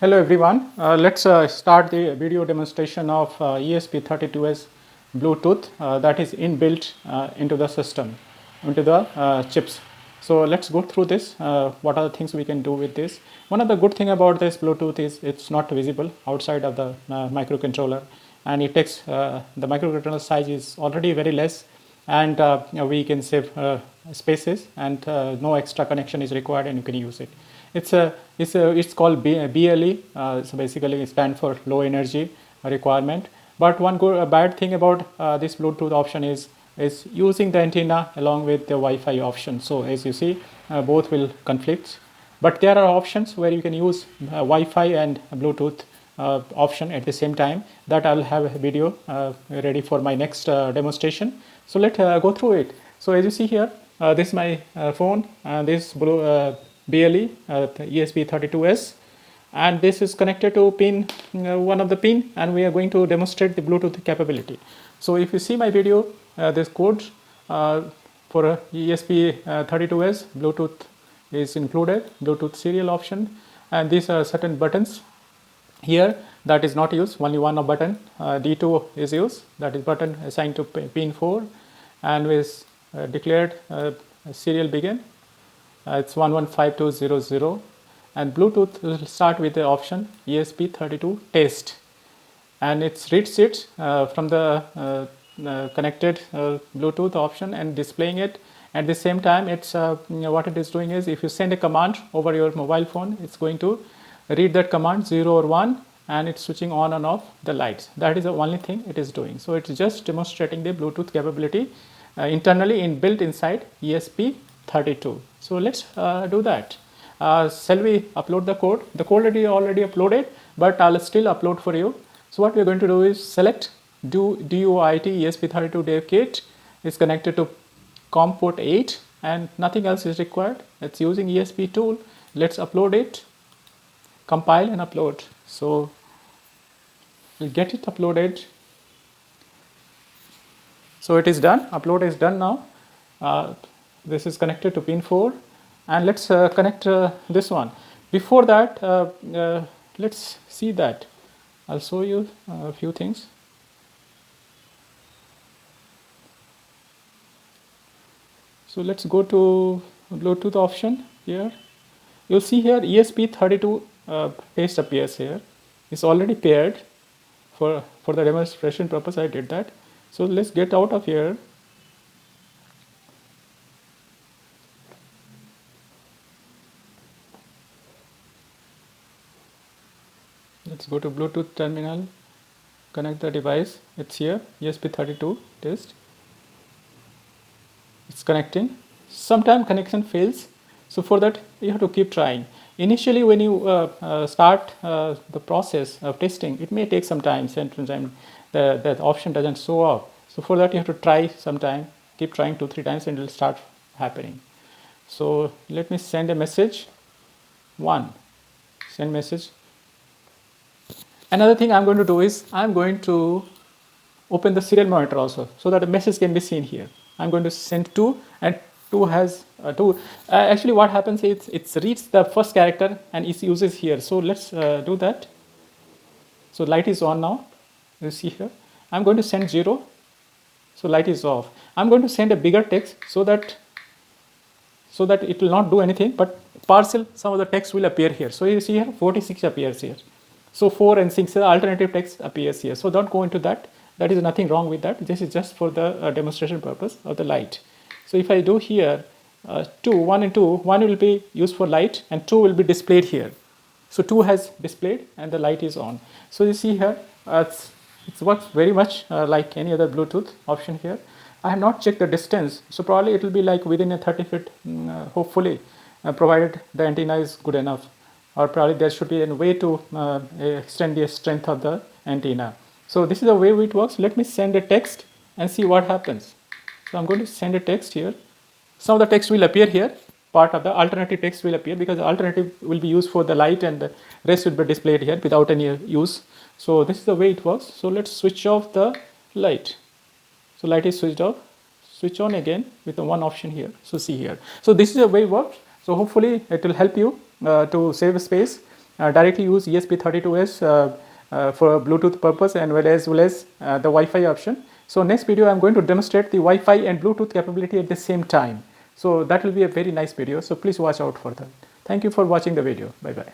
Hello everyone, let's start the video demonstration of ESP32's Bluetooth that is inbuilt into the system, into the chips. So let's go through this, what are the things we can do with this. One of the good thing about this Bluetooth is it's not visible outside of the microcontroller, and it takes, the microcontroller size is already very less, and we can save spaces, and no extra connection is required, and you can use it. It's called BLE, so basically it stands for low energy requirement. But one bad thing about this Bluetooth option is using the antenna along with the Wi-Fi option. So as you see, both will conflict. But there are options where you can use Wi-Fi and Bluetooth option at the same time. That I'll have a video ready for my next demonstration. So let's go through it. So as you see here, this is my phone, and this BLE, the ESP32S, and this is connected to pin, one of the pin, and we are going to demonstrate the Bluetooth capability. So if you see my video, this code for ESP32S, Bluetooth is included, Bluetooth serial option, and these are certain buttons here that is not used, only one button, D2 is used, that is button assigned to pin 4, and is declared serial begin. It's 115200, and Bluetooth will start with the option ESP32 test, and it reads it from the connected Bluetooth option and displaying it. At the same time, it's what it is doing is, if you send a command over your mobile phone, it's going to read that command 0 or 1, and it's switching on and off the lights. That is the only thing it is doing. So it's just demonstrating the Bluetooth capability internally inbuilt inside ESP32. So let's do that. Shall we upload the code? The code already uploaded, but I'll still upload for you. So what we're going to do is select DUIT ESP32 dev kit is connected to COM port 8, and nothing else is required. It's using ESP tool. Let's upload it, compile and upload. So we'll get it uploaded. So it is done. Upload is done now. This is connected to pin 4, and let's connect this one. Before that, let's see that. I'll show you a few things. So let's go to Bluetooth option here. You'll see here ESP32 test appears here. It's already paired. For the demonstration purpose I did that. So let's get out of here. Let's go to Bluetooth terminal, connect the device. It's here, ESP32 test. It's connecting. Sometimes connection fails, so for that you have to keep trying. Initially, when you start the process of testing, it may take some time. Sometimes the option doesn't show up. So for that you have to try some time. Keep trying 2-3 times, and it will start happening. So let me send a message. Send message. Another thing I'm going to do is I'm going to open the serial monitor also, so that a message can be seen here. I'm going to send 2, and 2 has 2. Actually, what happens is it reads the first character and it uses here. So let's do that. So light is on now. You see here. I'm going to send 0. So light is off. I'm going to send a bigger text so that it will not do anything, but partial some of the text will appear here. So you see here 46 appears here. So 4 and 6 alternative text appears here. So don't go into that. That is nothing wrong with that. This is just for the demonstration purpose of the light. So if I do here 1 and 2, 1 will be used for light and 2 will be displayed here. So 2 has displayed and the light is on. So you see here it works very much like any other Bluetooth option here. I have not checked the distance, so probably it will be like within a 30 feet, hopefully, provided the antenna is good enough. Or probably there should be a way to extend the strength of the antenna. So this is the way it works. Let me send a text and see what happens. So I'm going to send a text here. Some of the text will appear here. Part of the alternative text will appear, because the alternative will be used for the light and the rest will be displayed here without any use. So this is the way it works. So let's switch off the light. So light is switched off. Switch on again with the one option here. So see here. So this is the way it works. So hopefully it will help you to save space directly use ESP32S for Bluetooth purpose and as well as the Wi-Fi option. So next video I'm going to demonstrate the Wi-Fi and Bluetooth capability at the same time. So that will be a very nice video. So please watch out for that. Thank you for watching the video. Bye bye.